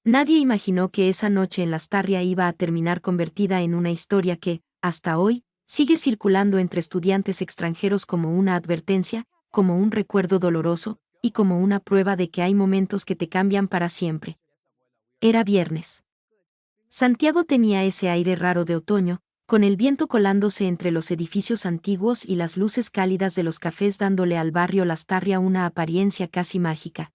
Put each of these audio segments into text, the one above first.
Nadie imaginó que esa noche en Lastarria iba a terminar convertida en una historia que, hasta hoy, sigue circulando entre estudiantes extranjeros como una advertencia, como un recuerdo doloroso, y como una prueba de que hay momentos que te cambian para siempre. Era viernes. Santiago tenía ese aire raro de otoño, con el viento colándose entre los edificios antiguos y las luces cálidas de los cafés dándole al barrio Lastarria una apariencia casi mágica.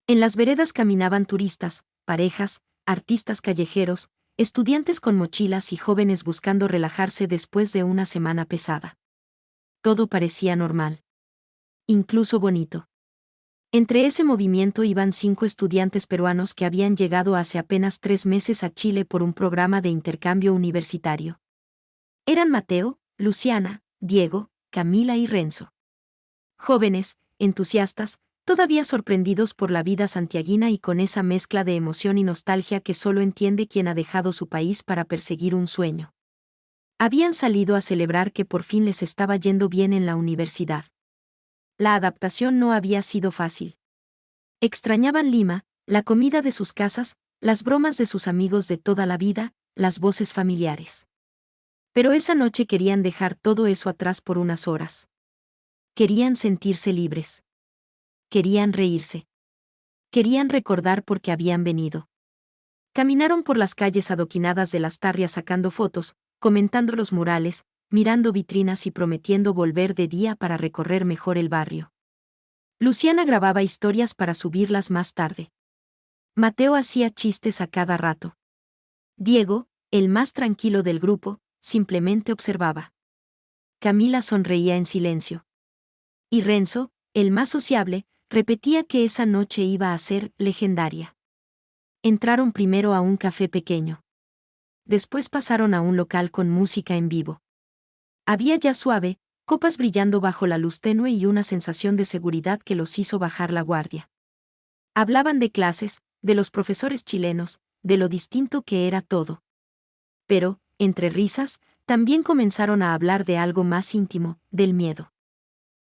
En las veredas caminaban turistas, parejas, artistas callejeros, estudiantes con mochilas y jóvenes buscando relajarse después de una semana pesada. Todo parecía normal. Incluso bonito. Entre ese movimiento iban 5 estudiantes peruanos que habían llegado hace apenas 3 meses a Chile por un programa de intercambio universitario. Eran Mateo, Luciana, Diego, Camila y Renzo. Jóvenes, entusiastas, todavía sorprendidos por la vida santiaguina y con esa mezcla de emoción y nostalgia que solo entiende quien ha dejado su país para perseguir un sueño. Habían salido a celebrar que por fin les estaba yendo bien en la universidad. La adaptación no había sido fácil. Extrañaban Lima, la comida de sus casas, las bromas de sus amigos de toda la vida, las voces familiares. Pero esa noche querían dejar todo eso atrás por unas horas. Querían sentirse libres. Querían reírse. Querían recordar por qué habían venido. Caminaron por las calles adoquinadas de Lastarria sacando fotos, comentando los murales, mirando vitrinas y prometiendo volver de día para recorrer mejor el barrio. Luciana grababa historias para subirlas más tarde. Mateo hacía chistes a cada rato. Diego, el más tranquilo del grupo, simplemente observaba. Camila sonreía en silencio. Y Renzo, el más sociable, repetía que esa noche iba a ser legendaria. Entraron primero a un café pequeño. Después pasaron a un local con música en vivo. Había ya suave, copas brillando bajo la luz tenue y una sensación de seguridad que los hizo bajar la guardia. Hablaban de clases, de los profesores chilenos, de lo distinto que era todo. Pero, entre risas, también comenzaron a hablar de algo más íntimo, del miedo.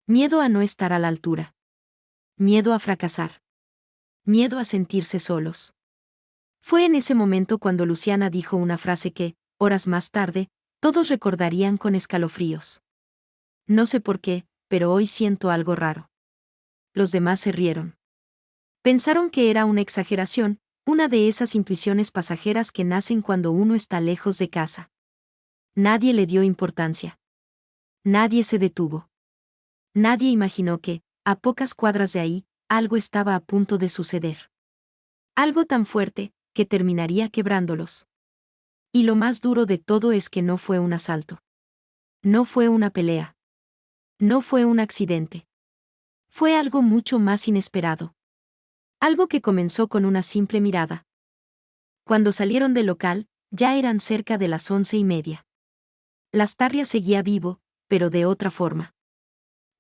Miedo a no estar a la altura. Miedo a fracasar. Miedo a sentirse solos. Fue en ese momento cuando Luciana dijo una frase que, horas más tarde, todos recordarían con escalofríos. No sé por qué, pero hoy siento algo raro. Los demás se rieron. Pensaron que era una exageración, una de esas intuiciones pasajeras que nacen cuando uno está lejos de casa. Nadie le dio importancia. Nadie se detuvo. Nadie imaginó que, a pocas cuadras de ahí, algo estaba a punto de suceder. Algo tan fuerte, que terminaría quebrándolos. Y lo más duro de todo es que no fue un asalto. No fue una pelea. No fue un accidente. Fue algo mucho más inesperado. Algo que comenzó con una simple mirada. Cuando salieron del local, ya eran cerca de las 11:30. Lastarria seguía vivo, pero de otra forma.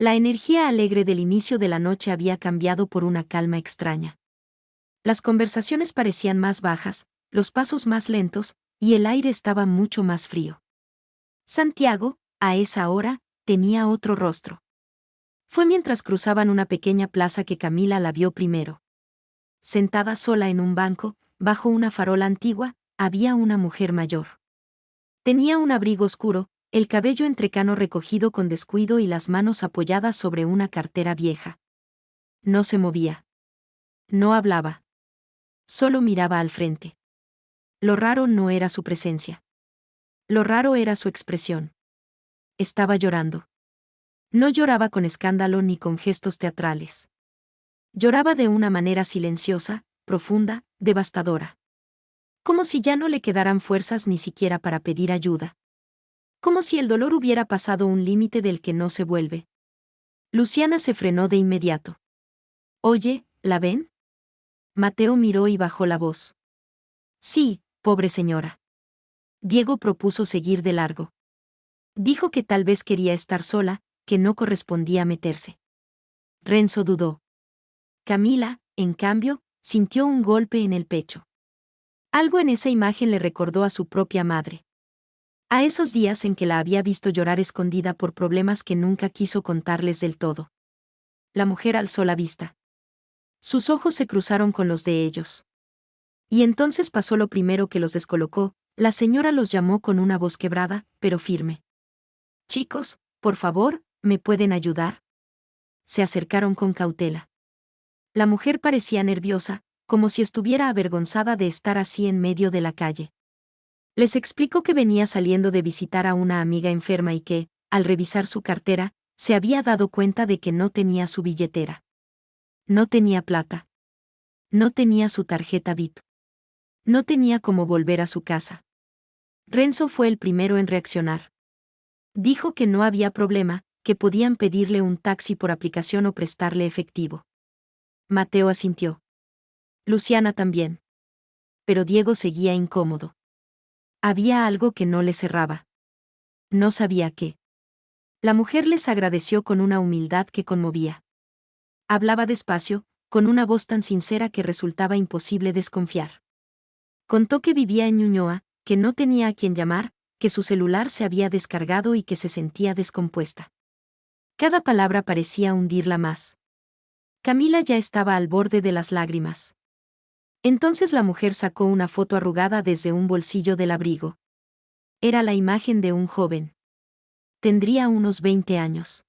La energía alegre del inicio de la noche había cambiado por una calma extraña. Las conversaciones parecían más bajas, los pasos más lentos, y el aire estaba mucho más frío. Santiago, a esa hora, tenía otro rostro. Fue mientras cruzaban una pequeña plaza que Camila la vio primero. Sentada sola en un banco, bajo una farola antigua, había una mujer mayor. Tenía un abrigo oscuro, el cabello entrecano recogido con descuido y las manos apoyadas sobre una cartera vieja. No se movía. No hablaba. Solo miraba al frente. Lo raro no era su presencia. Lo raro era su expresión. Estaba llorando. No lloraba con escándalo ni con gestos teatrales. Lloraba de una manera silenciosa, profunda, devastadora. Como si ya no le quedaran fuerzas ni siquiera para pedir ayuda. Como si el dolor hubiera pasado un límite del que no se vuelve. Luciana se frenó de inmediato. Oye, ¿la ven? Mateo miró y bajó la voz. Sí, pobre señora. Diego propuso seguir de largo. Dijo que tal vez quería estar sola, que no correspondía meterse. Renzo dudó. Camila, en cambio, sintió un golpe en el pecho. Algo en esa imagen le recordó a su propia madre. A esos días en que la había visto llorar escondida por problemas que nunca quiso contarles del todo. La mujer alzó la vista. Sus ojos se cruzaron con los de ellos. Y entonces pasó lo primero que los descolocó, la señora los llamó con una voz quebrada, pero firme. Chicos, por favor, ¿me pueden ayudar? Se acercaron con cautela. La mujer parecía nerviosa, como si estuviera avergonzada de estar así en medio de la calle. Les explicó que venía saliendo de visitar a una amiga enferma y que, al revisar su cartera, se había dado cuenta de que no tenía su billetera. No tenía plata. No tenía su tarjeta VIP. No tenía cómo volver a su casa. Renzo fue el primero en reaccionar. Dijo que no había problema, que podían pedirle un taxi por aplicación o prestarle efectivo. Mateo asintió. Luciana también. Pero Diego seguía incómodo. Había algo que no le cerraba. No sabía qué. La mujer les agradeció con una humildad que conmovía. Hablaba despacio, con una voz tan sincera que resultaba imposible desconfiar. Contó que vivía en Ñuñoa, que no tenía a quien llamar, que su celular se había descargado y que se sentía descompuesta. Cada palabra parecía hundirla más. Camila ya estaba al borde de las lágrimas. Entonces la mujer sacó una foto arrugada desde un bolsillo del abrigo. Era la imagen de un joven. Tendría unos 20 años.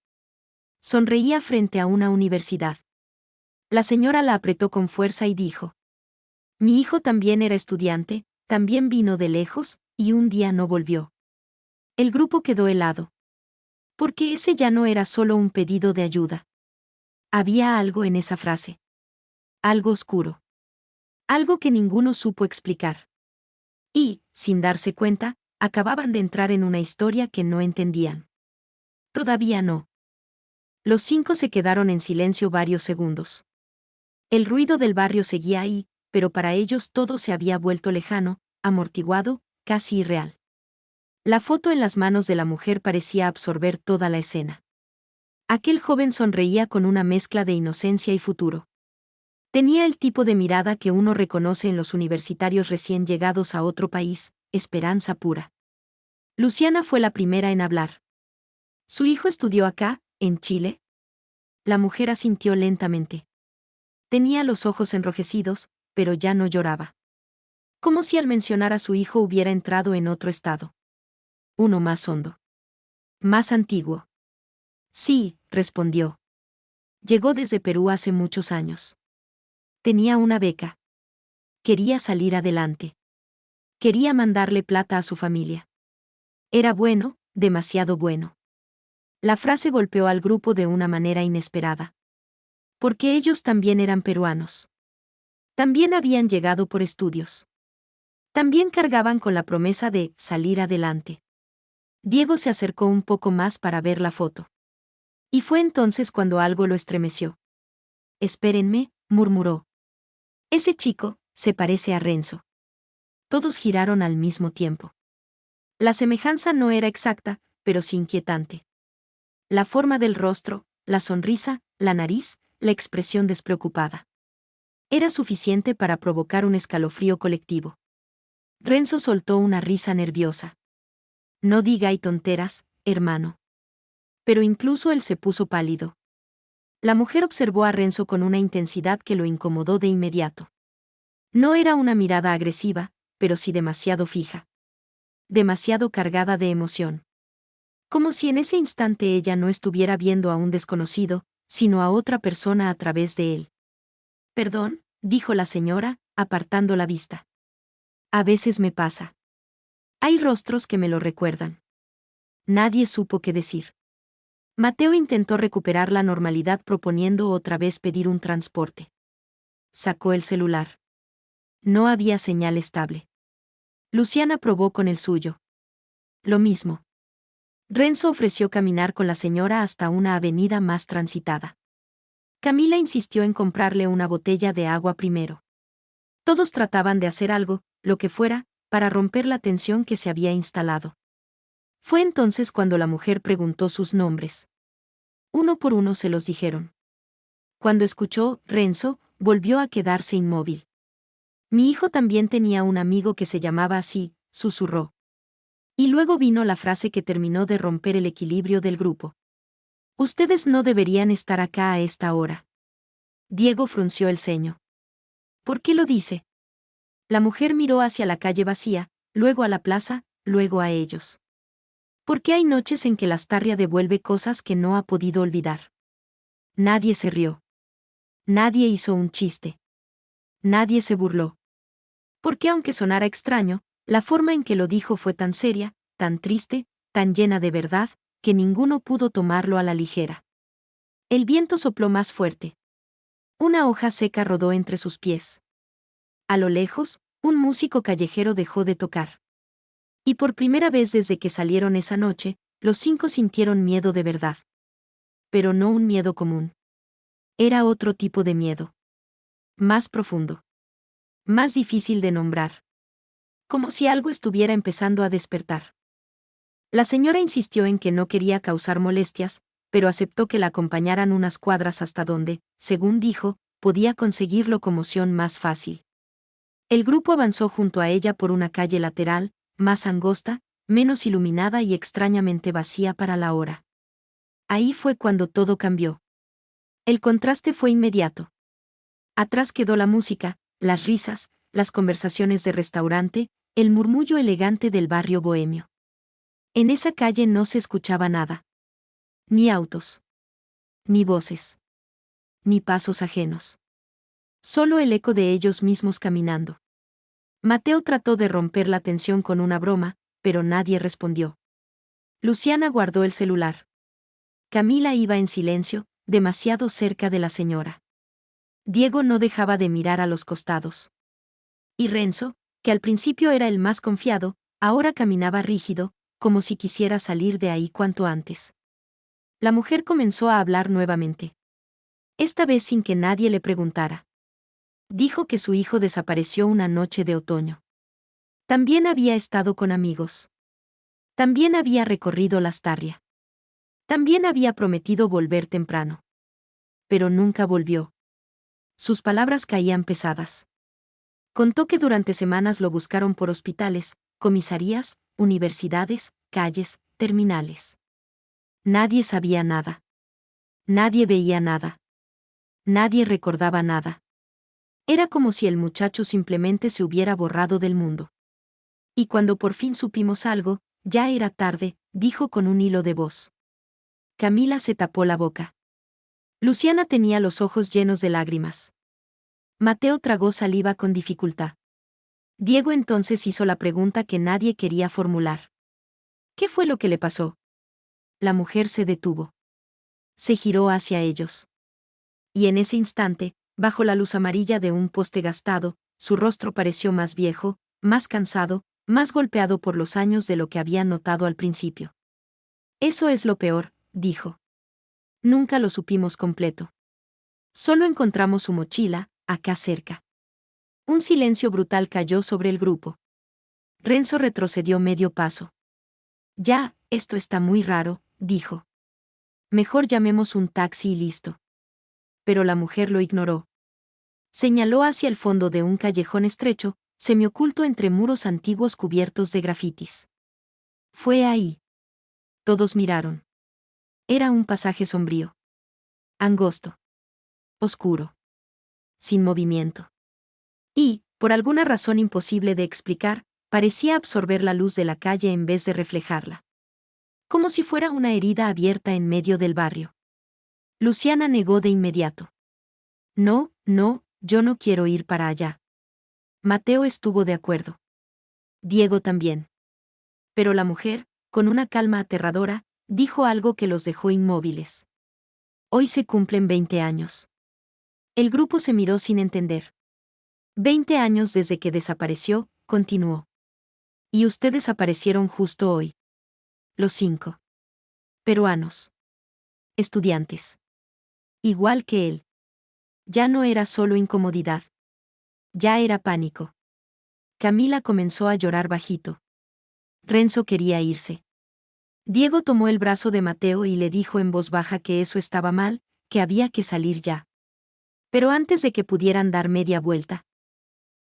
Sonreía frente a una universidad. La señora la apretó con fuerza y dijo: Mi hijo también era estudiante, también vino de lejos, y un día no volvió. El grupo quedó helado. Porque ese ya no era solo un pedido de ayuda. Había algo en esa frase. Algo oscuro. Algo que ninguno supo explicar. Y, sin darse cuenta, acababan de entrar en una historia que no entendían. Todavía no. Los 5 se quedaron en silencio varios segundos. El ruido del barrio seguía ahí, pero para ellos todo se había vuelto lejano, amortiguado, casi irreal. La foto en las manos de la mujer parecía absorber toda la escena. Aquel joven sonreía con una mezcla de inocencia y futuro. Tenía el tipo de mirada que uno reconoce en los universitarios recién llegados a otro país, esperanza pura. Luciana fue la primera en hablar. ¿Su hijo estudió acá, en Chile? La mujer asintió lentamente. Tenía los ojos enrojecidos, pero ya no lloraba. Como si al mencionar a su hijo hubiera entrado en otro estado. Uno más hondo. Más antiguo. Sí, respondió. Llegó desde Perú hace muchos años. Tenía una beca. Quería salir adelante. Quería mandarle plata a su familia. Era bueno, demasiado bueno. La frase golpeó al grupo de una manera inesperada. Porque ellos también eran peruanos. También habían llegado por estudios. También cargaban con la promesa de salir adelante. Diego se acercó un poco más para ver la foto. Y fue entonces cuando algo lo estremeció. Espérenme, murmuró. Ese chico se parece a Renzo. Todos giraron al mismo tiempo. La semejanza no era exacta, pero sí inquietante. La forma del rostro, la sonrisa, la nariz, la expresión despreocupada. Era suficiente para provocar un escalofrío colectivo. Renzo soltó una risa nerviosa. No diga tonteras, hermano. Pero incluso él se puso pálido. La mujer observó a Renzo con una intensidad que lo incomodó de inmediato. No era una mirada agresiva, pero sí demasiado fija. Demasiado cargada de emoción. Como si en ese instante ella no estuviera viendo a un desconocido, sino a otra persona a través de él. Perdón, dijo la señora, apartando la vista. A veces me pasa. Hay rostros que me lo recuerdan. Nadie supo qué decir. Mateo intentó recuperar la normalidad proponiendo otra vez pedir un transporte. Sacó el celular. No había señal estable. Luciana probó con el suyo. Lo mismo. Renzo ofreció caminar con la señora hasta una avenida más transitada. Camila insistió en comprarle una botella de agua primero. Todos trataban de hacer algo, lo que fuera, para romper la tensión que se había instalado. Fue entonces cuando la mujer preguntó sus nombres. Uno por uno se los dijeron. Cuando escuchó, Renzo, volvió a quedarse inmóvil. Mi hijo también tenía un amigo que se llamaba así, susurró. Y luego vino la frase que terminó de romper el equilibrio del grupo. Ustedes no deberían estar acá a esta hora. Diego frunció el ceño. ¿Por qué lo dice? La mujer miró hacia la calle vacía, luego a la plaza, luego a ellos. ¿Por qué hay noches en que Lastarria devuelve cosas que no ha podido olvidar? Nadie se rió. Nadie hizo un chiste. Nadie se burló. Porque aunque sonara extraño, la forma en que lo dijo fue tan seria, tan triste, tan llena de verdad, que ninguno pudo tomarlo a la ligera. El viento sopló más fuerte. Una hoja seca rodó entre sus pies. A lo lejos, un músico callejero dejó de tocar. Y por primera vez desde que salieron esa noche, los 5 sintieron miedo de verdad. Pero no un miedo común. Era otro tipo de miedo. Más profundo. Más difícil de nombrar. Como si algo estuviera empezando a despertar. La señora insistió en que no quería causar molestias, pero aceptó que la acompañaran unas cuadras hasta donde, según dijo, podía conseguir locomoción más fácil. El grupo avanzó junto a ella por una calle lateral, más angosta, menos iluminada y extrañamente vacía para la hora. Ahí fue cuando todo cambió. El contraste fue inmediato. Atrás quedó la música, las risas, las conversaciones de restaurante, el murmullo elegante del barrio bohemio. En esa calle no se escuchaba nada. Ni autos. Ni voces. Ni pasos ajenos. Solo el eco de ellos mismos caminando. Mateo trató de romper la tensión con una broma, pero nadie respondió. Luciana guardó el celular. Camila iba en silencio, demasiado cerca de la señora. Diego no dejaba de mirar a los costados. Y Renzo, que al principio era el más confiado, ahora caminaba rígido, como si quisiera salir de ahí cuanto antes. La mujer comenzó a hablar nuevamente. Esta vez sin que nadie le preguntara. Dijo que su hijo desapareció una noche de otoño. También había estado con amigos. También había recorrido Lastarria. También había prometido volver temprano. Pero nunca volvió. Sus palabras caían pesadas. Contó que durante semanas lo buscaron por hospitales, comisarías, universidades, calles, terminales. Nadie sabía nada. Nadie veía nada. Nadie recordaba nada. Era como si el muchacho simplemente se hubiera borrado del mundo. Y cuando por fin supimos algo, ya era tarde, dijo con un hilo de voz. Camila se tapó la boca. Luciana tenía los ojos llenos de lágrimas. Mateo tragó saliva con dificultad. Diego entonces hizo la pregunta que nadie quería formular. ¿Qué fue lo que le pasó? La mujer se detuvo. Se giró hacia ellos. Y en ese instante, bajo la luz amarilla de un poste gastado, su rostro pareció más viejo, más cansado, más golpeado por los años de lo que habían notado al principio. Eso es lo peor, dijo. Nunca lo supimos completo. Solo encontramos su mochila, acá cerca. Un silencio brutal cayó sobre el grupo. Renzo retrocedió medio paso. Ya, esto está muy raro, dijo. Mejor llamemos un taxi y listo. Pero la mujer lo ignoró. Señaló hacia el fondo de un callejón estrecho, semioculto entre muros antiguos cubiertos de grafitis. Fue ahí. Todos miraron. Era un pasaje sombrío. Angosto. Oscuro. Sin movimiento. Y, por alguna razón imposible de explicar, parecía absorber la luz de la calle en vez de reflejarla. Como si fuera una herida abierta en medio del barrio. Luciana negó de inmediato. No, no, yo no quiero ir para allá. Mateo estuvo de acuerdo. Diego también. Pero la mujer, con una calma aterradora, dijo algo que los dejó inmóviles. Hoy se cumplen 20 años. El grupo se miró sin entender. 20 años desde que desapareció, continuó. Y ustedes aparecieron justo hoy. Los 5. Peruanos. Estudiantes. Igual que él. Ya no era solo incomodidad. Ya era pánico. Camila comenzó a llorar bajito. Renzo quería irse. Diego tomó el brazo de Mateo y le dijo en voz baja que eso estaba mal, que había que salir ya. Pero antes de que pudieran dar media vuelta.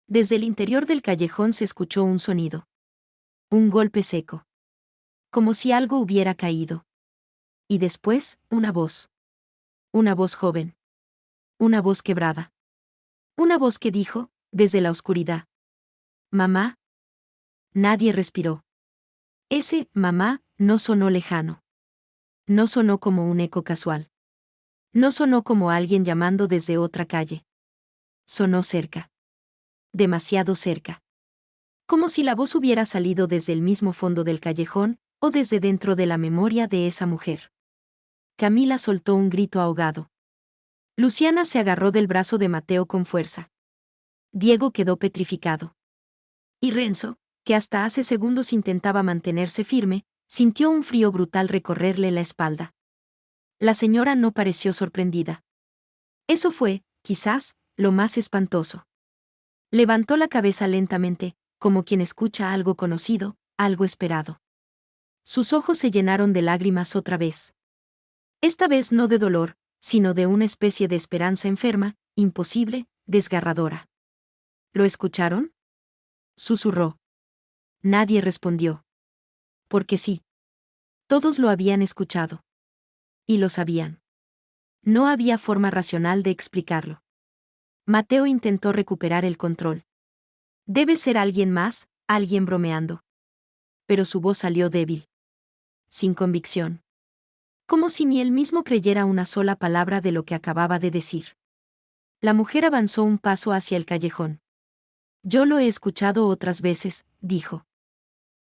Desde el interior del callejón se escuchó un sonido. Un golpe seco. Como si algo hubiera caído. Y después, una voz. Una voz joven. Una voz quebrada. Una voz que dijo, desde la oscuridad. Mamá. Nadie respiró. Ese mamá no sonó lejano. No sonó como un eco casual. No sonó como alguien llamando desde otra calle. Sonó cerca. Demasiado cerca. Como si la voz hubiera salido desde el mismo fondo del callejón, o desde dentro de la memoria de esa mujer. Camila soltó un grito ahogado. Luciana se agarró del brazo de Mateo con fuerza. Diego quedó petrificado. Y Renzo, que hasta hace segundos intentaba mantenerse firme, sintió un frío brutal recorrerle la espalda. La señora no pareció sorprendida. Eso fue, quizás, lo más espantoso. Levantó la cabeza lentamente, como quien escucha algo conocido, algo esperado. Sus ojos se llenaron de lágrimas otra vez. Esta vez no de dolor, sino de una especie de esperanza enferma, imposible, desgarradora. ¿Lo escucharon?, susurró. Nadie respondió. Porque sí. Todos lo habían escuchado. Y lo sabían. No había forma racional de explicarlo. Mateo intentó recuperar el control. Debe ser alguien más, alguien bromeando. Pero su voz salió débil. Sin convicción. Como si ni él mismo creyera una sola palabra de lo que acababa de decir. La mujer avanzó un paso hacia el callejón. Yo lo he escuchado otras veces, dijo.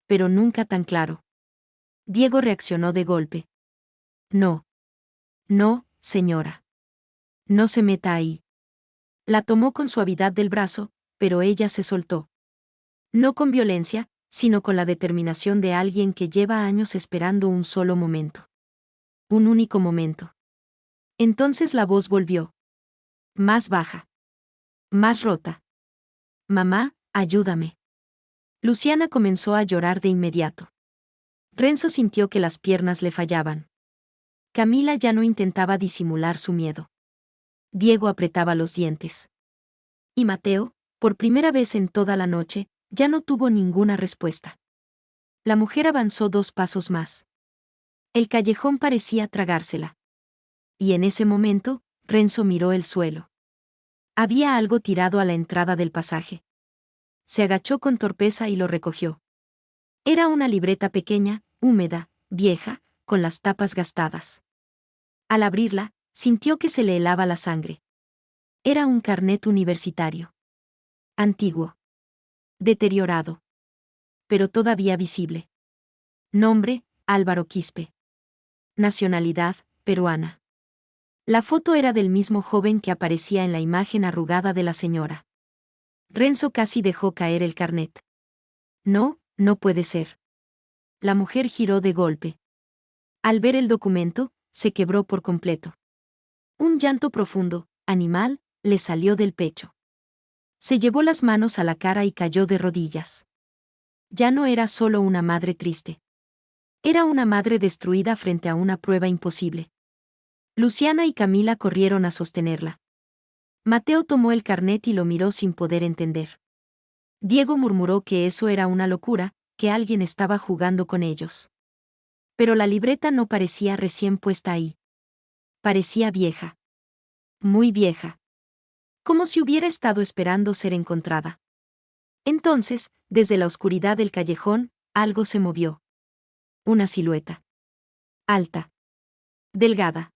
Pero nunca tan claro. Diego reaccionó de golpe. No. No, señora. No se meta ahí. La tomó con suavidad del brazo, pero ella se soltó. No con violencia, sino con la determinación de alguien que lleva años esperando un solo momento. Un único momento. Entonces la voz volvió. Más baja. Más rota. Mamá, ayúdame. Luciana comenzó a llorar de inmediato. Renzo sintió que las piernas le fallaban. Camila ya no intentaba disimular su miedo. Diego apretaba los dientes. Y Mateo, por primera vez en toda la noche, ya no tuvo ninguna respuesta. La mujer avanzó 2 pasos más. El callejón parecía tragársela. Y en ese momento, Renzo miró el suelo. Había algo tirado a la entrada del pasaje. Se agachó con torpeza y lo recogió. Era una libreta pequeña, húmeda, vieja, con las tapas gastadas. Al abrirla, sintió que se le helaba la sangre. Era un carnet universitario. Antiguo. Deteriorado. Pero todavía visible. Nombre, Álvaro Quispe. Nacionalidad, peruana. La foto era del mismo joven que aparecía en la imagen arrugada de la señora. Renzo casi dejó caer el carnet. No, no puede ser. La mujer giró de golpe. Al ver el documento, se quebró por completo. Un llanto profundo, animal, le salió del pecho. Se llevó las manos a la cara y cayó de rodillas. Ya no era solo una madre triste. Era una madre destruida frente a una prueba imposible. Luciana y Camila corrieron a sostenerla. Mateo tomó el carnet y lo miró sin poder entender. Diego murmuró que eso era una locura, que alguien estaba jugando con ellos. Pero la libreta no parecía recién puesta ahí. Parecía vieja. Muy vieja. Como si hubiera estado esperando ser encontrada. Entonces, desde la oscuridad del callejón, algo se movió. Una silueta. Alta. Delgada.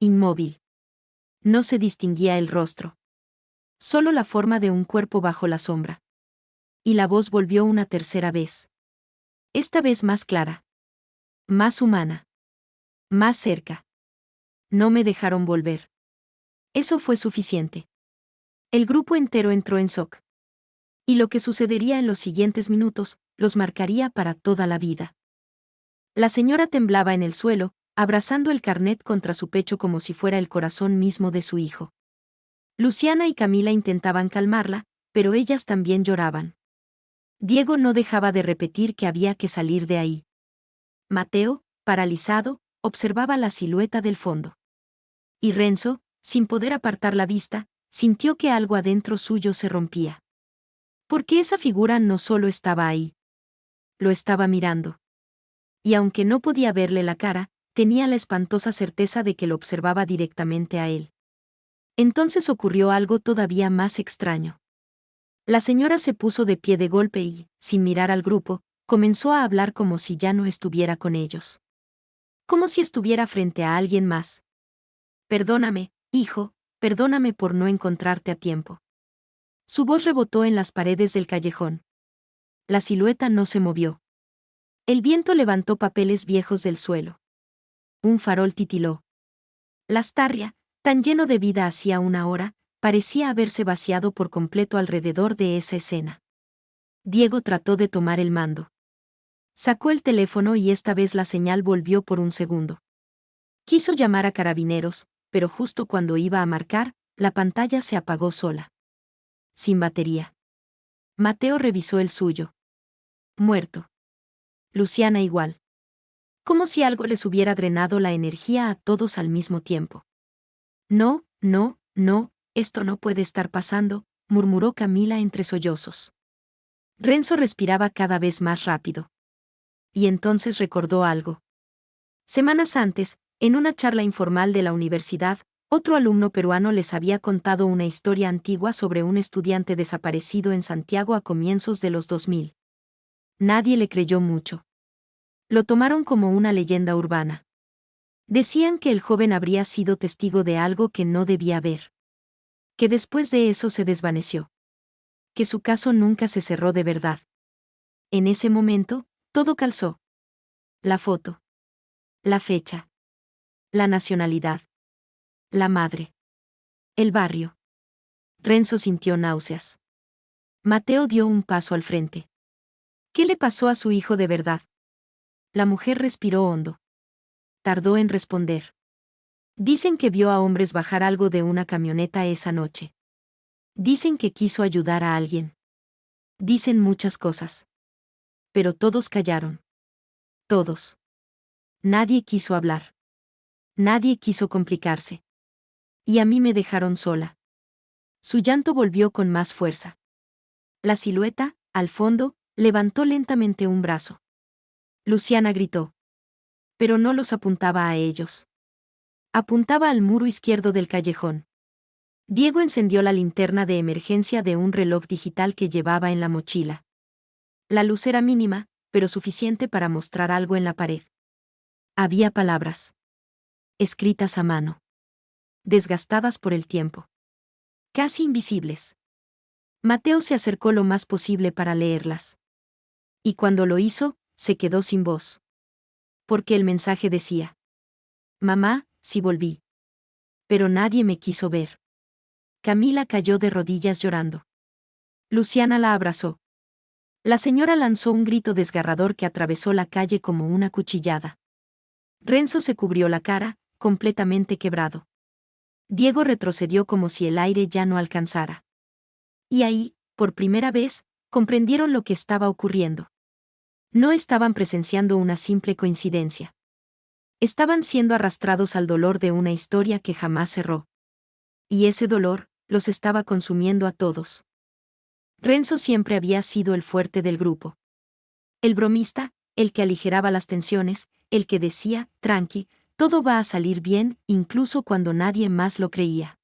Inmóvil. No se distinguía el rostro. Solo la forma de un cuerpo bajo la sombra. Y la voz volvió una tercera vez. Esta vez más clara. Más humana. Más cerca. No me dejaron volver. Eso fue suficiente. El grupo entero entró en shock. Y lo que sucedería en los siguientes minutos, los marcaría para toda la vida. La señora temblaba en el suelo, abrazando el carnet contra su pecho como si fuera el corazón mismo de su hijo. Luciana y Camila intentaban calmarla, pero ellas también lloraban. Diego no dejaba de repetir que había que salir de ahí. Mateo, paralizado, observaba la silueta del fondo. Y Renzo, sin poder apartar la vista, sintió que algo adentro suyo se rompía. Porque esa figura no solo estaba ahí. Lo estaba mirando. Y aunque no podía verle la cara, tenía la espantosa certeza de que lo observaba directamente a él. Entonces ocurrió algo todavía más extraño. La señora se puso de pie de golpe y, sin mirar al grupo, comenzó a hablar como si ya no estuviera con ellos. Como si estuviera frente a alguien más. Perdóname, hijo, perdóname por no encontrarte a tiempo. Su voz rebotó en las paredes del callejón. La silueta no se movió. El viento levantó papeles viejos del suelo. Un farol titiló. Lastarria, tan lleno de vida hacía una hora, parecía haberse vaciado por completo alrededor de esa escena. Diego trató de tomar el mando. Sacó el teléfono y esta vez la señal volvió por un segundo. Quiso llamar a carabineros, pero justo cuando iba a marcar, la pantalla se apagó sola. Sin batería. Mateo revisó el suyo. Muerto. Luciana igual. Como si algo les hubiera drenado la energía a todos al mismo tiempo. No, no, no, esto no puede estar pasando, murmuró Camila entre sollozos. Renzo respiraba cada vez más rápido. Y entonces recordó algo. Semanas antes, en una charla informal de la universidad, otro alumno peruano les había contado una historia antigua sobre un estudiante desaparecido en Santiago a comienzos de los 2000. Nadie le creyó mucho. Lo tomaron como una leyenda urbana. Decían que el joven habría sido testigo de algo que no debía ver. Que después de eso se desvaneció. Que su caso nunca se cerró de verdad. En ese momento, todo calzó. La foto. La fecha. La nacionalidad. La madre. El barrio. Renzo sintió náuseas. Mateo dio un paso al frente. ¿Qué le pasó a su hijo de verdad? La mujer respiró hondo. Tardó en responder. Dicen que vio a hombres bajar algo de una camioneta esa noche. Dicen que quiso ayudar a alguien. Dicen muchas cosas. Pero todos callaron. Todos. Nadie quiso hablar. Nadie quiso complicarse. Y a mí me dejaron sola. Su llanto volvió con más fuerza. La silueta, al fondo, levantó lentamente un brazo. Luciana gritó. Pero no los apuntaba a ellos. Apuntaba al muro izquierdo del callejón. Diego encendió la linterna de emergencia de un reloj digital que llevaba en la mochila. La luz era mínima, pero suficiente para mostrar algo en la pared. Había palabras. Escritas a mano. Desgastadas por el tiempo. Casi invisibles. Mateo se acercó lo más posible para leerlas. Y cuando lo hizo, se quedó sin voz. Porque el mensaje decía: Mamá, sí volví. Pero nadie me quiso ver. Camila cayó de rodillas llorando. Luciana la abrazó. La señora lanzó un grito desgarrador que atravesó la calle como una cuchillada. Renzo se cubrió la cara, completamente quebrado. Diego retrocedió como si el aire ya no alcanzara. Y ahí, por primera vez, comprendieron lo que estaba ocurriendo. No estaban presenciando una simple coincidencia. Estaban siendo arrastrados al dolor de una historia que jamás cerró. Y ese dolor los estaba consumiendo a todos. Renzo siempre había sido el fuerte del grupo. El bromista, el que aligeraba las tensiones, el que decía, tranqui, todo va a salir bien, incluso cuando nadie más lo creía.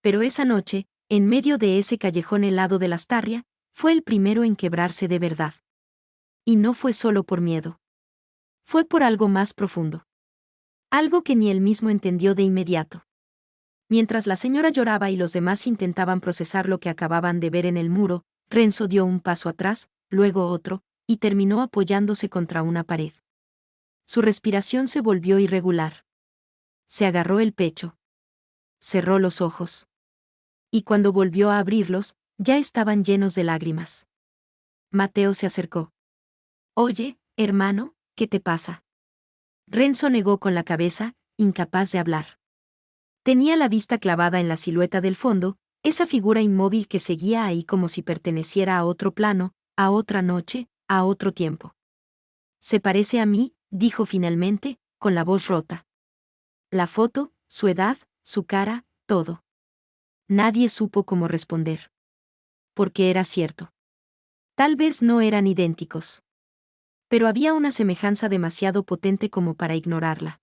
Pero esa noche, en medio de ese callejón helado de Lastarria, fue el primero en quebrarse de verdad. Y no fue solo por miedo. Fue por algo más profundo. Algo que ni él mismo entendió de inmediato. Mientras la señora lloraba y los demás intentaban procesar lo que acababan de ver en el muro, Renzo dio un paso atrás, luego otro, y terminó apoyándose contra una pared. Su respiración se volvió irregular. Se agarró el pecho. Cerró los ojos. Y cuando volvió a abrirlos, ya estaban llenos de lágrimas. Mateo se acercó. Oye, hermano, ¿qué te pasa? Renzo negó con la cabeza, incapaz de hablar. Tenía la vista clavada en la silueta del fondo, esa figura inmóvil que seguía ahí como si perteneciera a otro plano, a otra noche, a otro tiempo. Se parece a mí, dijo finalmente, con la voz rota. La foto, su edad, su cara, todo. Nadie supo cómo responder. Porque era cierto. Tal vez no eran idénticos. Pero había una semejanza demasiado potente como para ignorarla.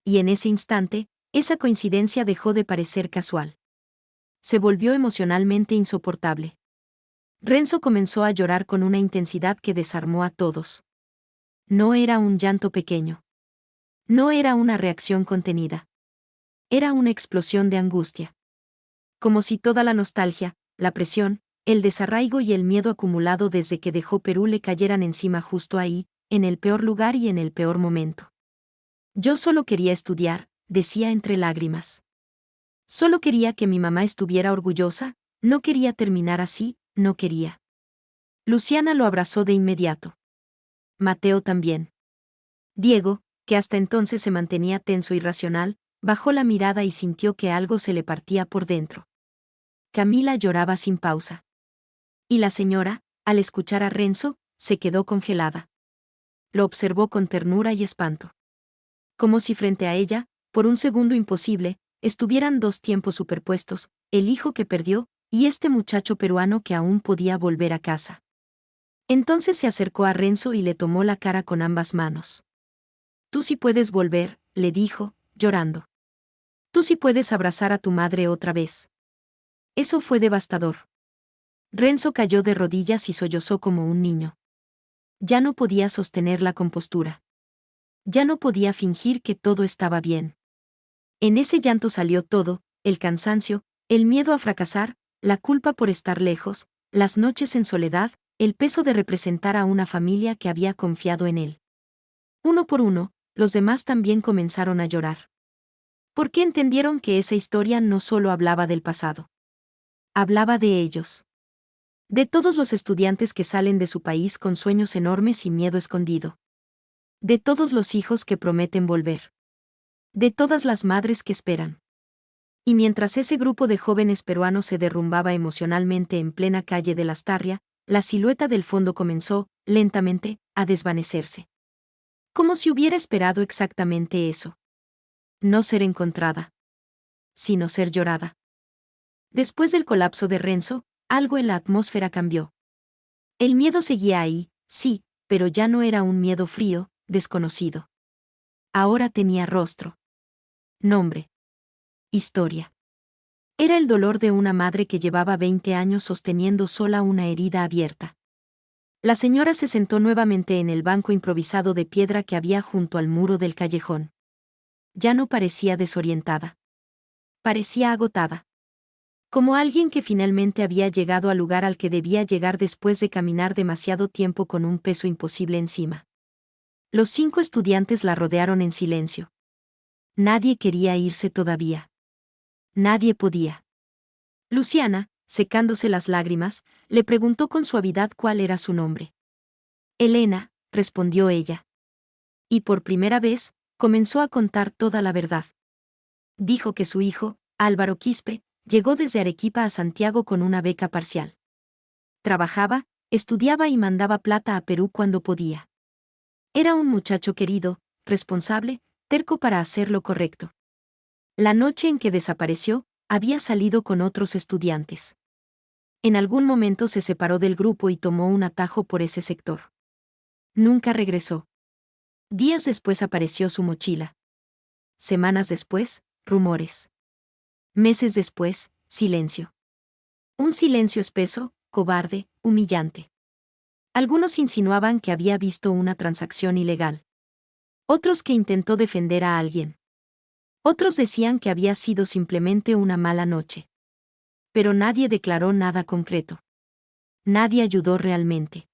Y en ese instante, esa coincidencia dejó de parecer casual. Se volvió emocionalmente insoportable. Renzo comenzó a llorar con una intensidad que desarmó a todos. No era un llanto pequeño. No era una reacción contenida. Era una explosión de angustia. Como si toda la nostalgia, la presión, el desarraigo y el miedo acumulado desde que dejó Perú le cayeran encima justo ahí, en el peor lugar y en el peor momento. Yo solo quería estudiar, decía entre lágrimas. Solo quería que mi mamá estuviera orgullosa, no quería terminar así, no quería. Luciana lo abrazó de inmediato. Mateo también. Diego, que hasta entonces se mantenía tenso y racional, bajó la mirada y sintió que algo se le partía por dentro. Camila lloraba sin pausa. Y la señora, al escuchar a Renzo, se quedó congelada. Lo observó con ternura y espanto. Como si frente a ella, por un segundo imposible, estuvieran dos tiempos superpuestos, el hijo que perdió, y este muchacho peruano que aún podía volver a casa. Entonces se acercó a Renzo y le tomó la cara con ambas manos. Tú sí puedes volver, le dijo, llorando. Tú sí puedes abrazar a tu madre otra vez. Eso fue devastador. Renzo cayó de rodillas y sollozó como un niño. Ya no podía sostener la compostura. Ya no podía fingir que todo estaba bien. En ese llanto salió todo, el cansancio, el miedo a fracasar, la culpa por estar lejos, las noches en soledad, el peso de representar a una familia que había confiado en él. Uno por uno, los demás también comenzaron a llorar. Porque entendieron que esa historia no solo hablaba del pasado. Hablaba de ellos. De todos los estudiantes que salen de su país con sueños enormes y miedo escondido. De todos los hijos que prometen volver. De todas las madres que esperan. Y mientras ese grupo de jóvenes peruanos se derrumbaba emocionalmente en plena calle de Lastarria, la silueta del fondo comenzó, lentamente, a desvanecerse. Como si hubiera esperado exactamente eso. No ser encontrada. Sino ser llorada. Después del colapso de Renzo, algo en la atmósfera cambió. El miedo seguía ahí, sí, pero ya no era un miedo frío, desconocido. Ahora tenía rostro. Nombre. Historia. Era el dolor de una madre que llevaba 20 años sosteniendo sola una herida abierta. La señora se sentó nuevamente en el banco improvisado de piedra que había junto al muro del callejón. Ya no parecía desorientada. Parecía agotada. Como alguien que finalmente había llegado al lugar al que debía llegar después de caminar demasiado tiempo con un peso imposible encima. Los 5 estudiantes la rodearon en silencio. Nadie quería irse todavía. Nadie podía. Luciana, secándose las lágrimas, le preguntó con suavidad cuál era su nombre. Elena, respondió ella. Y por primera vez, comenzó a contar toda la verdad. Dijo que su hijo, Álvaro Quispe, llegó desde Arequipa a Santiago con una beca parcial. Trabajaba, estudiaba y mandaba plata a Perú cuando podía. Era un muchacho querido, responsable, terco para hacer lo correcto. La noche en que desapareció, había salido con otros estudiantes. En algún momento se separó del grupo y tomó un atajo por ese sector. Nunca regresó. Días después apareció su mochila. Semanas después, rumores. Meses después, silencio. Un silencio espeso, cobarde, humillante. Algunos insinuaban que había visto una transacción ilegal. Otros que intentó defender a alguien. Otros decían que había sido simplemente una mala noche. Pero nadie declaró nada concreto. Nadie ayudó realmente.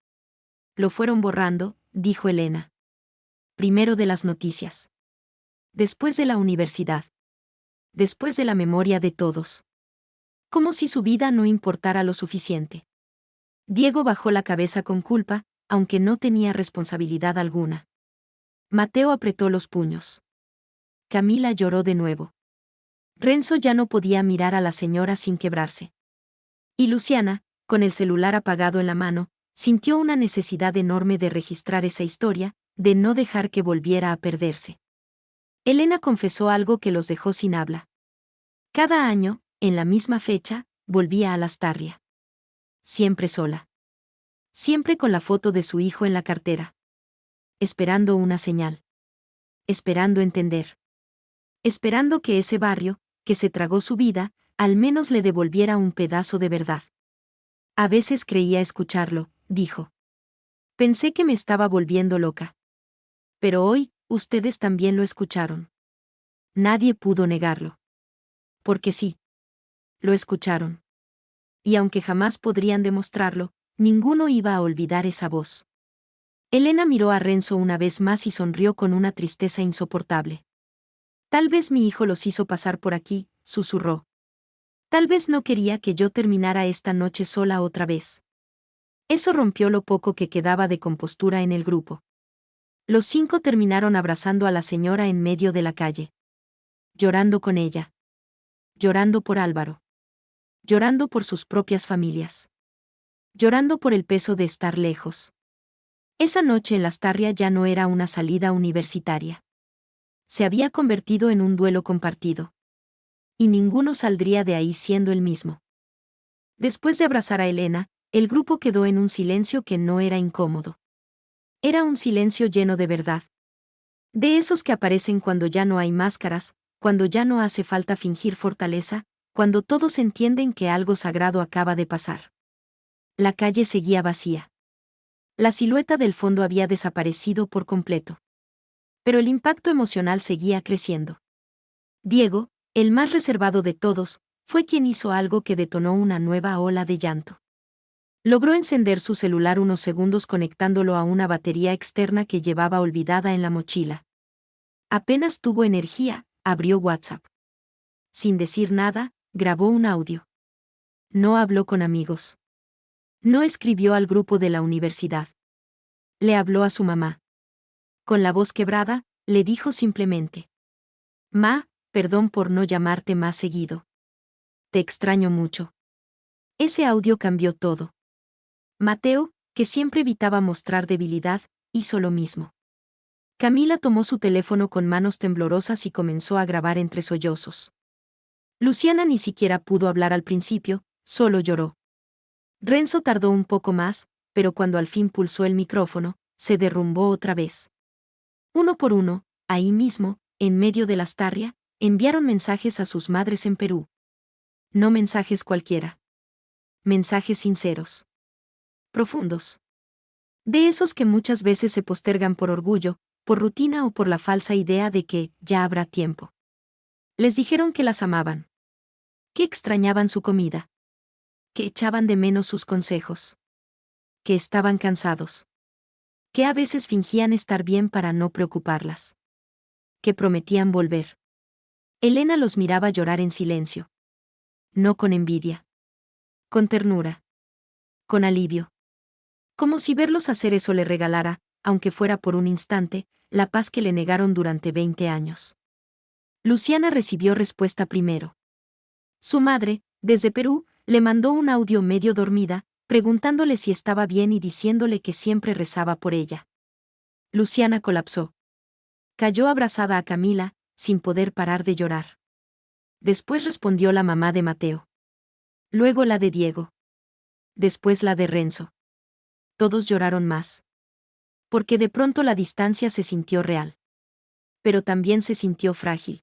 Lo fueron borrando, dijo Elena. Primero de las noticias. Después de la universidad. Después de la memoria de todos. Como si su vida no importara lo suficiente. Diego bajó la cabeza con culpa, aunque no tenía responsabilidad alguna. Mateo apretó los puños. Camila lloró de nuevo. Renzo ya no podía mirar a la señora sin quebrarse. Y Luciana, con el celular apagado en la mano, sintió una necesidad enorme de registrar esa historia, de no dejar que volviera a perderse. Elena confesó algo que los dejó sin habla. Cada año, en la misma fecha, volvía a Lastarria. Siempre sola. Siempre con la foto de su hijo en la cartera. Esperando una señal. Esperando entender. Esperando que ese barrio, que se tragó su vida, al menos le devolviera un pedazo de verdad. A veces creía escucharlo, dijo. Pensé que me estaba volviendo loca. Pero hoy, ustedes también lo escucharon. Nadie pudo negarlo. Porque sí. Lo escucharon. Y aunque jamás podrían demostrarlo, ninguno iba a olvidar esa voz. Elena miró a Renzo una vez más y sonrió con una tristeza insoportable. Tal vez mi hijo los hizo pasar por aquí, susurró. Tal vez no quería que yo terminara esta noche sola otra vez. Eso rompió lo poco que quedaba de compostura en el grupo. Los 5 terminaron abrazando a la señora en medio de la calle. Llorando con ella. Llorando por Álvaro. Llorando por sus propias familias. Llorando por el peso de estar lejos. Esa noche en Lastarria ya no era una salida universitaria. Se había convertido en un duelo compartido. Y ninguno saldría de ahí siendo el mismo. Después de abrazar a Elena, el grupo quedó en un silencio que no era incómodo. Era un silencio lleno de verdad. De esos que aparecen cuando ya no hay máscaras, cuando ya no hace falta fingir fortaleza, cuando todos entienden que algo sagrado acaba de pasar. La calle seguía vacía. La silueta del fondo había desaparecido por completo. Pero el impacto emocional seguía creciendo. Diego, el más reservado de todos, fue quien hizo algo que detonó una nueva ola de llanto. Logró encender su celular unos segundos conectándolo a una batería externa que llevaba olvidada en la mochila. Apenas tuvo energía, abrió WhatsApp. Sin decir nada, grabó un audio. No habló con amigos. No escribió al grupo de la universidad. Le habló a su mamá. Con la voz quebrada, le dijo simplemente: Ma, perdón por no llamarte más seguido. Te extraño mucho. Ese audio cambió todo. Mateo, que siempre evitaba mostrar debilidad, hizo lo mismo. Camila tomó su teléfono con manos temblorosas y comenzó a grabar entre sollozos. Luciana ni siquiera pudo hablar al principio, solo lloró. Renzo tardó un poco más, pero cuando al fin pulsó el micrófono, se derrumbó otra vez. Uno por uno, ahí mismo, en medio de Lastarria, enviaron mensajes a sus madres en Perú. No mensajes cualquiera. Mensajes sinceros. Profundos. De esos que muchas veces se postergan por orgullo, por rutina o por la falsa idea de que ya habrá tiempo. Les dijeron que las amaban. Que extrañaban su comida. Que echaban de menos sus consejos. Que estaban cansados. Que a veces fingían estar bien para no preocuparlas. Que prometían volver. Elena los miraba llorar en silencio. No con envidia. Con ternura. Con alivio. Como si verlos hacer eso le regalara, aunque fuera por un instante, la paz que le negaron durante 20 años. Luciana recibió respuesta primero. Su madre, desde Perú, le mandó un audio medio dormida, preguntándole si estaba bien y diciéndole que siempre rezaba por ella. Luciana colapsó. Cayó abrazada a Camila, sin poder parar de llorar. Después respondió la mamá de Mateo. Luego la de Diego. Después la de Renzo. Todos lloraron más. Porque de pronto la distancia se sintió real. Pero también se sintió frágil.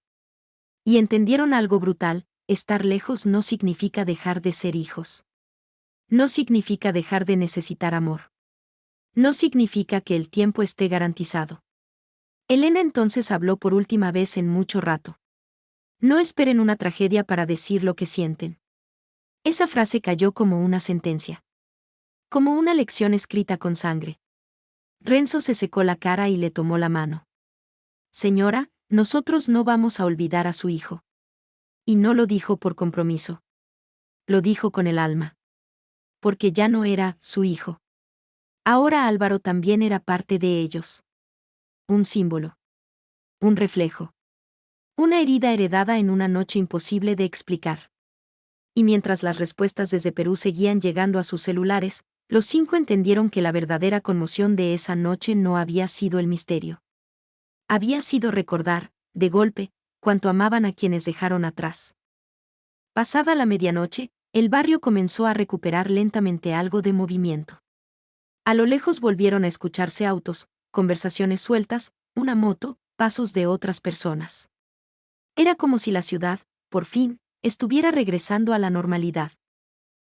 Y entendieron algo brutal: estar lejos no significa dejar de ser hijos. No significa dejar de necesitar amor. No significa que el tiempo esté garantizado. Elena entonces habló por última vez en mucho rato. No esperen una tragedia para decir lo que sienten. Esa frase cayó como una sentencia. Como una lección escrita con sangre. Renzo se secó la cara y le tomó la mano. Señora, nosotros no vamos a olvidar a su hijo. Y no lo dijo por compromiso. Lo dijo con el alma. Porque ya no era su hijo. Ahora Álvaro también era parte de ellos. Un símbolo. Un reflejo. Una herida heredada en una noche imposible de explicar. Y mientras las respuestas desde Perú seguían llegando a sus celulares, los 5 entendieron que la verdadera conmoción de esa noche no había sido el misterio. Había sido recordar, de golpe, cuánto amaban a quienes dejaron atrás. Pasada la medianoche, el barrio comenzó a recuperar lentamente algo de movimiento. A lo lejos volvieron a escucharse autos, conversaciones sueltas, una moto, pasos de otras personas. Era como si la ciudad, por fin, estuviera regresando a la normalidad.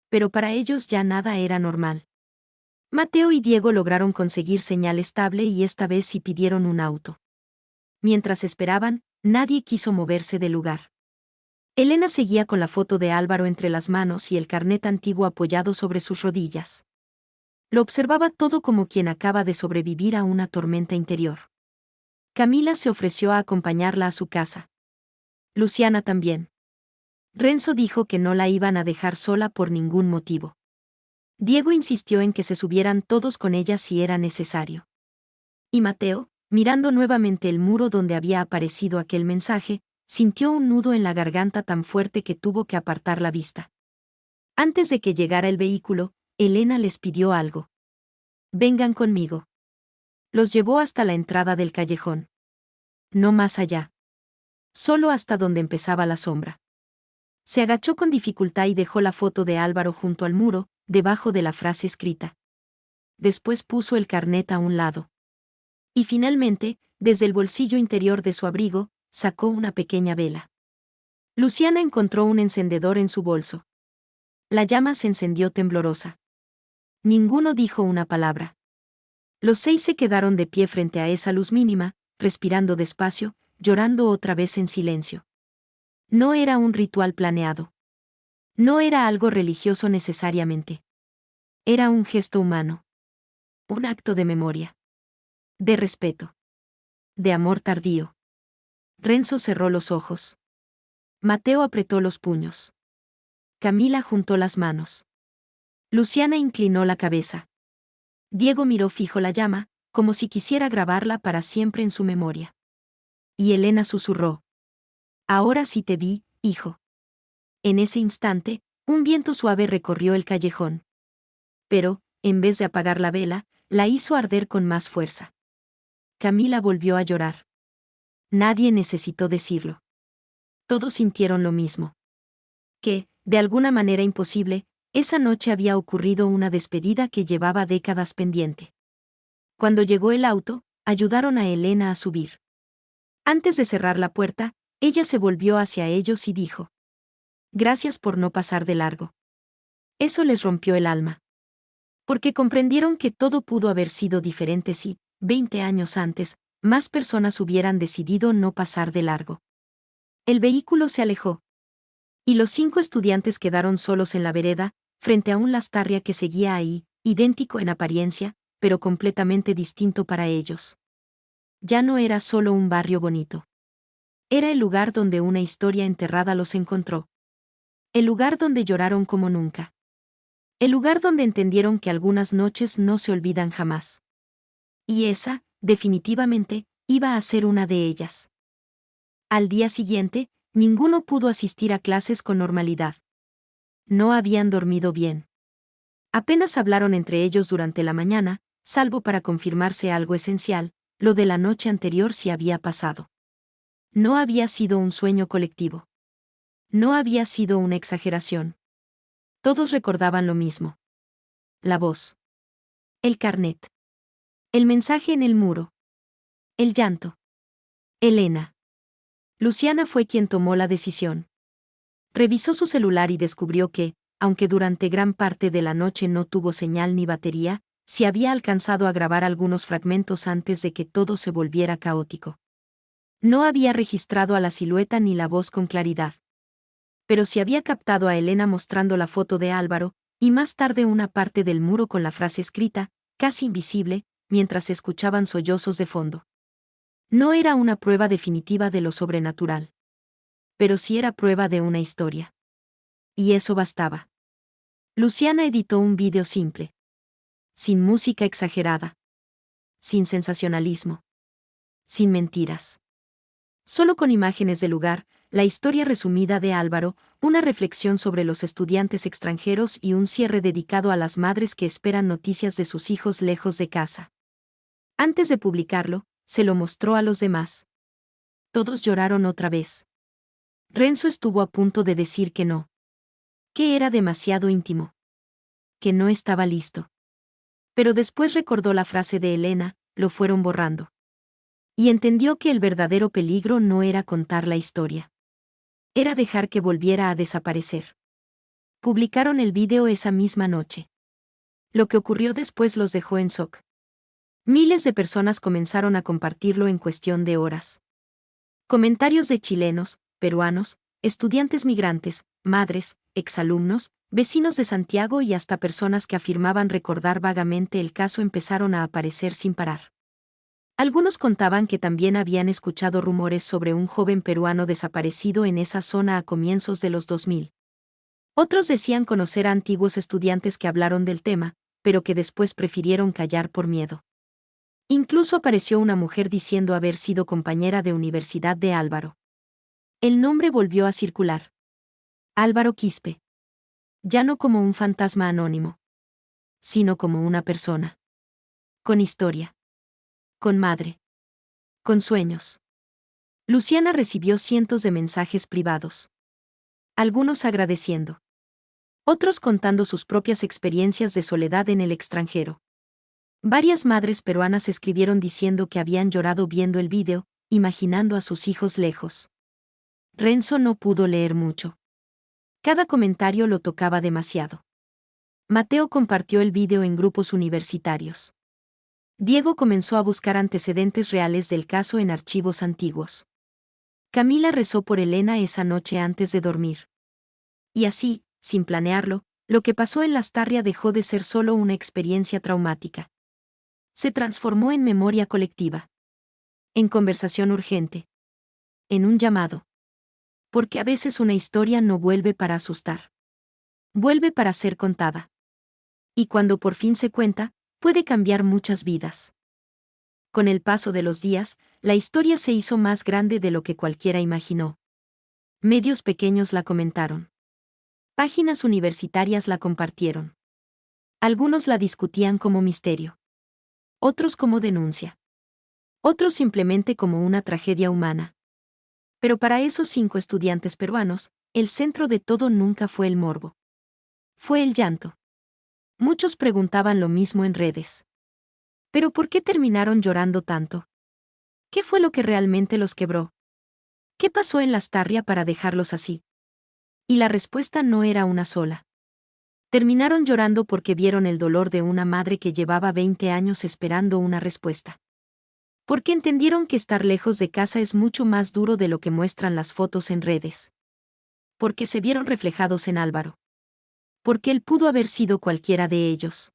pero para ellos ya nada era normal. Mateo y Diego lograron conseguir señal estable y esta vez sí pidieron un auto. Mientras esperaban, nadie quiso moverse del lugar. Elena seguía con la foto de Álvaro entre las manos y el carnet antiguo apoyado sobre sus rodillas. Lo observaba todo como quien acaba de sobrevivir a una tormenta interior. Camila se ofreció a acompañarla a su casa. Luciana también. Renzo dijo que no la iban a dejar sola por ningún motivo. Diego insistió en que se subieran todos con ella si era necesario. Y Mateo, mirando nuevamente el muro donde había aparecido aquel mensaje, sintió un nudo en la garganta tan fuerte que tuvo que apartar la vista. Antes de que llegara el vehículo, Elena les pidió algo. Vengan conmigo. Los llevó hasta la entrada del callejón. No más allá. Solo hasta donde empezaba la sombra. Se agachó con dificultad y dejó la foto de Álvaro junto al muro, debajo de la frase escrita. Después puso el carnet a un lado. Y finalmente, desde el bolsillo interior de su abrigo, sacó una pequeña vela. Luciana encontró un encendedor en su bolso. La llama se encendió temblorosa. Ninguno dijo una palabra. Los 6 se quedaron de pie frente a esa luz mínima, respirando despacio, llorando otra vez en silencio. No era un ritual planeado. No era algo religioso necesariamente. Era un gesto humano. Un acto de memoria. De respeto. De amor tardío. Renzo cerró los ojos. Mateo apretó los puños. Camila juntó las manos. Luciana inclinó la cabeza. Diego miró fijo la llama, como si quisiera grabarla para siempre en su memoria. Y Elena susurró. Ahora sí te vi, hijo. En ese instante, un viento suave recorrió el callejón. Pero, en vez de apagar la vela, la hizo arder con más fuerza. Camila volvió a llorar. Nadie necesitó decirlo. Todos sintieron lo mismo. Que, de alguna manera imposible, esa noche había ocurrido una despedida que llevaba décadas pendiente. Cuando llegó el auto, ayudaron a Elena a subir. Antes de cerrar la puerta, ella se volvió hacia ellos y dijo: Gracias por no pasar de largo. Eso les rompió el alma. Porque comprendieron que todo pudo haber sido diferente si, 20 años antes, más personas hubieran decidido no pasar de largo. El vehículo se alejó. Y los 5 estudiantes quedaron solos en la vereda, frente a un Lastarria que seguía ahí, idéntico en apariencia, pero completamente distinto para ellos. Ya no era solo un barrio bonito. Era el lugar donde una historia enterrada los encontró. El lugar donde lloraron como nunca. El lugar donde entendieron que algunas noches no se olvidan jamás. Y esa, definitivamente, iba a ser una de ellas. Al día siguiente, ninguno pudo asistir a clases con normalidad. No habían dormido bien. Apenas hablaron entre ellos durante la mañana, salvo para confirmarse algo esencial, lo de la noche anterior sí había pasado. No había sido un sueño colectivo. No había sido una exageración. Todos recordaban lo mismo. La voz. El carnet. El mensaje en el muro. El llanto. Elena. Luciana fue quien tomó la decisión. Revisó su celular y descubrió que, aunque durante gran parte de la noche no tuvo señal ni batería, sí había alcanzado a grabar algunos fragmentos antes de que todo se volviera caótico. No había registrado a la silueta ni la voz con claridad. Pero sí había captado a Elena mostrando la foto de Álvaro, y más tarde una parte del muro con la frase escrita, casi invisible, mientras se escuchaban sollozos de fondo. No era una prueba definitiva de lo sobrenatural. Pero sí era prueba de una historia. Y eso bastaba. Luciana editó un vídeo simple. Sin música exagerada. Sin sensacionalismo. Sin mentiras. Solo con imágenes del lugar, la historia resumida de Álvaro, una reflexión sobre los estudiantes extranjeros y un cierre dedicado a las madres que esperan noticias de sus hijos lejos de casa. Antes de publicarlo, se lo mostró a los demás. Todos lloraron otra vez. Renzo estuvo a punto de decir que no. Que era demasiado íntimo. Que no estaba listo. Pero después recordó la frase de Elena, lo fueron borrando. Y entendió que el verdadero peligro no era contar la historia. Era dejar que volviera a desaparecer. Publicaron el vídeo esa misma noche. Lo que ocurrió después los dejó en shock. Miles de personas comenzaron a compartirlo en cuestión de horas. Comentarios de chilenos, peruanos, estudiantes migrantes, madres, exalumnos, vecinos de Santiago y hasta personas que afirmaban recordar vagamente el caso empezaron a aparecer sin parar. Algunos contaban que también habían escuchado rumores sobre un joven peruano desaparecido en esa zona a comienzos de los 2000. Otros decían conocer a antiguos estudiantes que hablaron del tema, pero que después prefirieron callar por miedo. Incluso apareció una mujer diciendo haber sido compañera de universidad de Álvaro. El nombre volvió a circular. Álvaro Quispe. Ya no como un fantasma anónimo, sino como una persona. Con historia. Con madre. Con sueños. Luciana recibió cientos de mensajes privados. Algunos agradeciendo. Otros contando sus propias experiencias de soledad en el extranjero. Varias madres peruanas escribieron diciendo que habían llorado viendo el vídeo, imaginando a sus hijos lejos. Renzo no pudo leer mucho. Cada comentario lo tocaba demasiado. Mateo compartió el vídeo en grupos universitarios. Diego comenzó a buscar antecedentes reales del caso en archivos antiguos. Camila rezó por Elena esa noche antes de dormir. Y así, sin planearlo, lo que pasó en Lastarria dejó de ser solo una experiencia traumática. Se transformó en memoria colectiva. En conversación urgente. En un llamado. Porque a veces una historia no vuelve para asustar. Vuelve para ser contada. Y cuando por fin se cuenta, puede cambiar muchas vidas. Con el paso de los días, la historia se hizo más grande de lo que cualquiera imaginó. Medios pequeños la comentaron. Páginas universitarias la compartieron. Algunos la discutían como misterio. Otros como denuncia. Otros simplemente como una tragedia humana. Pero para esos 5 estudiantes peruanos, el centro de todo nunca fue el morbo. Fue el llanto. Muchos preguntaban lo mismo en redes. ¿Pero por qué terminaron llorando tanto? ¿Qué fue lo que realmente los quebró? ¿Qué pasó en Lastarria para dejarlos así? Y la respuesta no era una sola. Terminaron llorando porque vieron el dolor de una madre que llevaba 20 años esperando una respuesta. Porque entendieron que estar lejos de casa es mucho más duro de lo que muestran las fotos en redes. Porque se vieron reflejados en Álvaro. Porque él pudo haber sido cualquiera de ellos.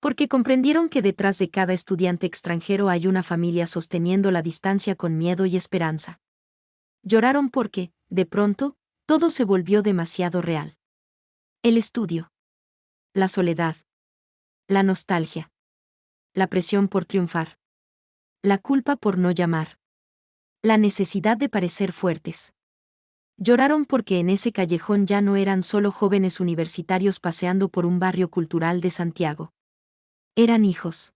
Porque comprendieron que detrás de cada estudiante extranjero hay una familia sosteniendo la distancia con miedo y esperanza. Lloraron porque, de pronto, todo se volvió demasiado real. El estudio. La soledad. La nostalgia. La presión por triunfar. La culpa por no llamar. La necesidad de parecer fuertes. Lloraron porque en ese callejón ya no eran solo jóvenes universitarios paseando por un barrio cultural de Santiago. Eran hijos.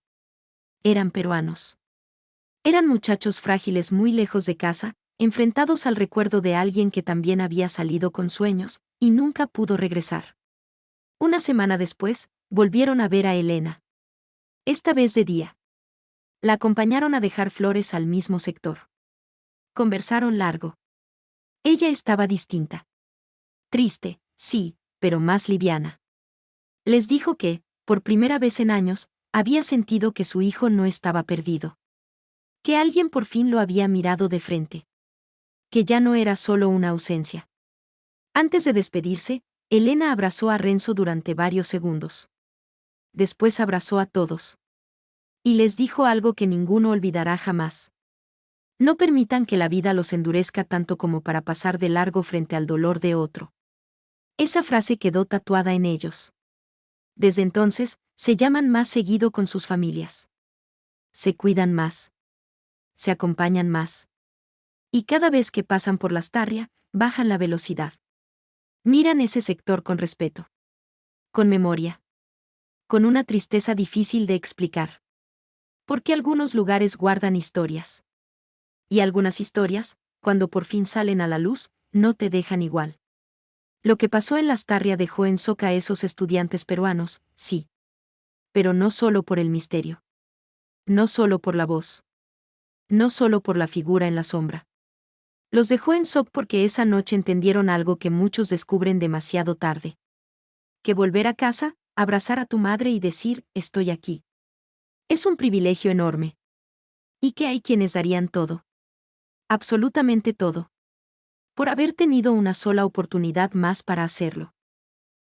Eran peruanos. Eran muchachos frágiles muy lejos de casa, enfrentados al recuerdo de alguien que también había salido con sueños, y nunca pudo regresar. Una semana después, volvieron a ver a Elena. Esta vez de día. La acompañaron a dejar flores al mismo sector. Conversaron largo. Ella estaba distinta. Triste, sí, pero más liviana. Les dijo que, por primera vez en años, había sentido que su hijo no estaba perdido. Que alguien por fin lo había mirado de frente. Que ya no era solo una ausencia. Antes de despedirse, Elena abrazó a Renzo durante varios segundos. Después abrazó a todos. Y les dijo algo que ninguno olvidará jamás. No permitan que la vida los endurezca tanto como para pasar de largo frente al dolor de otro. Esa frase quedó tatuada en ellos. Desde entonces, se llaman más seguido con sus familias. Se cuidan más. Se acompañan más. Y cada vez que pasan por Lastarria, bajan la velocidad. Miran ese sector con respeto. Con memoria. Con una tristeza difícil de explicar. Porque algunos lugares guardan historias. Y algunas historias, cuando por fin salen a la luz, no te dejan igual. Lo que pasó en Lastarria dejó en shock a esos estudiantes peruanos, sí. Pero no solo por el misterio. No solo por la voz. No solo por la figura en la sombra. Los dejó en shock porque esa noche entendieron algo que muchos descubren demasiado tarde. que volver a casa, abrazar a tu madre y decir, estoy aquí. Es un privilegio enorme. ¿Y que hay quienes darían todo? Absolutamente todo. Por haber tenido una sola oportunidad más para hacerlo.